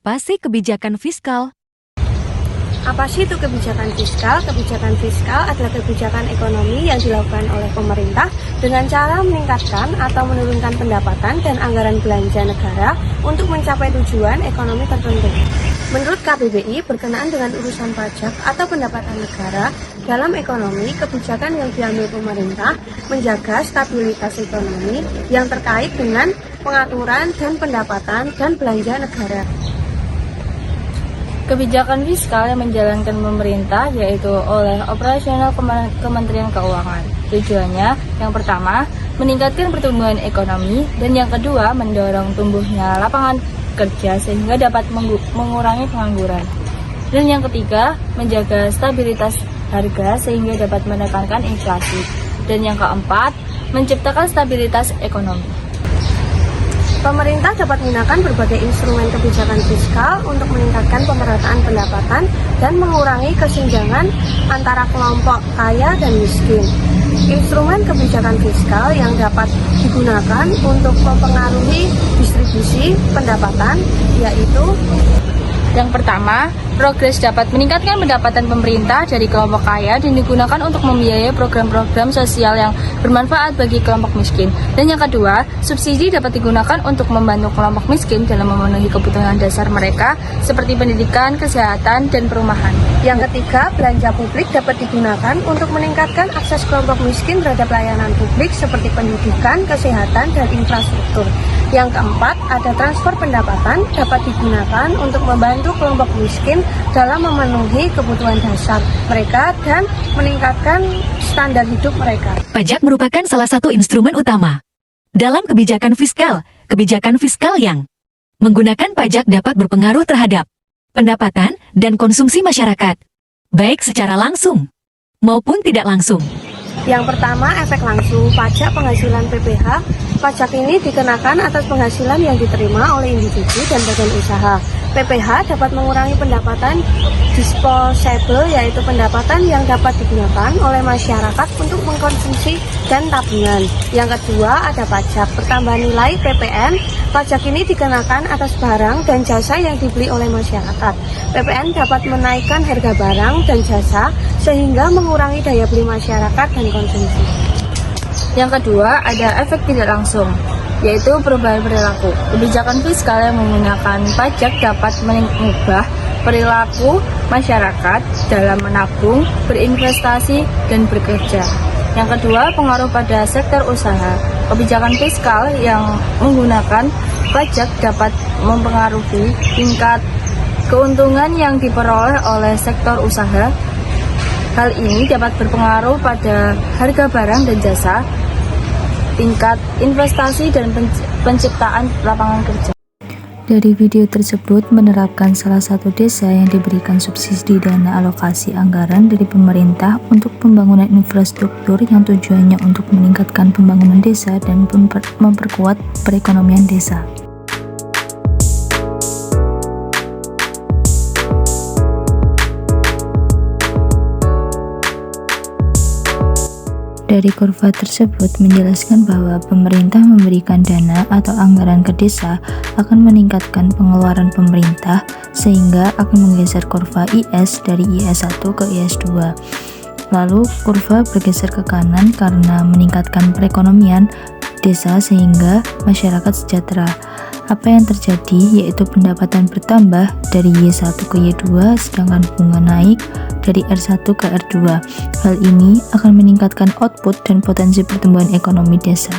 Apa sih kebijakan fiskal? Apa sih itu kebijakan fiskal? Kebijakan fiskal adalah kebijakan ekonomi yang dilakukan oleh pemerintah dengan cara meningkatkan atau menurunkan pendapatan dan anggaran belanja negara untuk mencapai tujuan ekonomi tertentu. Menurut KBBI, berkenaan dengan urusan pajak atau pendapatan negara dalam ekonomi, kebijakan yang diambil pemerintah menjaga stabilitas ekonomi yang terkait dengan pengaturan dan pendapatan dan belanja negara. Kebijakan fiskal yang menjalankan pemerintah yaitu oleh operasional Kementerian Keuangan. Tujuannya yang pertama, meningkatkan pertumbuhan ekonomi, dan yang kedua, mendorong tumbuhnya lapangan kerja sehingga dapat mengurangi pengangguran. Dan yang ketiga, menjaga stabilitas harga sehingga dapat menekankan inflasi. Dan yang keempat, menciptakan stabilitas ekonomi. Pemerintah dapat menggunakan berbagai instrumen kebijakan fiskal untuk meningkatkan pemerataan pendapatan dan mengurangi kesenjangan antara kelompok kaya dan miskin. Instrumen kebijakan fiskal yang dapat digunakan untuk mempengaruhi distribusi pendapatan yaitu: yang pertama, progres dapat meningkatkan pendapatan pemerintah dari kelompok kaya dan digunakan untuk membiayai program-program sosial yang bermanfaat bagi kelompok miskin. Dan yang kedua, subsidi dapat digunakan untuk membantu kelompok miskin dalam memenuhi kebutuhan dasar mereka seperti pendidikan, kesehatan, dan perumahan. Yang ketiga, belanja publik dapat digunakan untuk meningkatkan akses kelompok miskin terhadap layanan publik seperti pendidikan, kesehatan, dan infrastruktur. Yang keempat, ada transfer pendapatan dapat digunakan untuk membantu kelompok miskin dalam memenuhi kebutuhan dasar mereka dan meningkatkan standar hidup mereka. Pajak merupakan salah satu instrumen utama dalam kebijakan fiskal yang menggunakan pajak dapat berpengaruh terhadap pendapatan dan konsumsi masyarakat, baik secara langsung maupun tidak langsung. Yang pertama, efek langsung pajak penghasilan PPh. Pajak ini dikenakan atas penghasilan yang diterima oleh individu dan badan usaha. PPh dapat mengurangi pendapatan disposable, yaitu pendapatan yang dapat digunakan oleh masyarakat untuk mengkonsumsi dan tabungan. Yang kedua, ada pajak bertambah nilai PPN. Pajak ini dikenakan atas barang dan jasa yang dibeli oleh masyarakat. PPN dapat menaikkan harga barang dan jasa sehingga mengurangi daya beli masyarakat dan konsumsi. Yang kedua, ada efek tidak langsung, yaitu perubahan perilaku. Kebijakan fiskal yang menggunakan pajak dapat mengubah perilaku masyarakat dalam menabung, berinvestasi, dan bekerja. Yang kedua, pengaruh pada sektor usaha. Kebijakan fiskal yang menggunakan pajak dapat mempengaruhi tingkat keuntungan yang diperoleh oleh sektor usaha. Hal ini dapat berpengaruh pada harga barang dan jasa, tingkat investasi, dan penciptaan lapangan kerja. Dari video tersebut menerapkan salah satu desa yang diberikan subsidi dana alokasi anggaran dari pemerintah untuk pembangunan infrastruktur yang tujuannya untuk meningkatkan pembangunan desa dan memperkuat perekonomian desa. Dari kurva tersebut menjelaskan bahwa pemerintah memberikan dana atau anggaran ke desa akan meningkatkan pengeluaran pemerintah sehingga akan menggeser kurva IS dari IS1 ke IS2. Lalu kurva bergeser ke kanan karena meningkatkan perekonomian desa sehingga masyarakat sejahtera. Apa yang terjadi yaitu pendapatan bertambah dari Y1 ke Y2 sedangkan bunga naik dari R1 ke R2. Hal ini akan meningkatkan output dan potensi pertumbuhan ekonomi desa.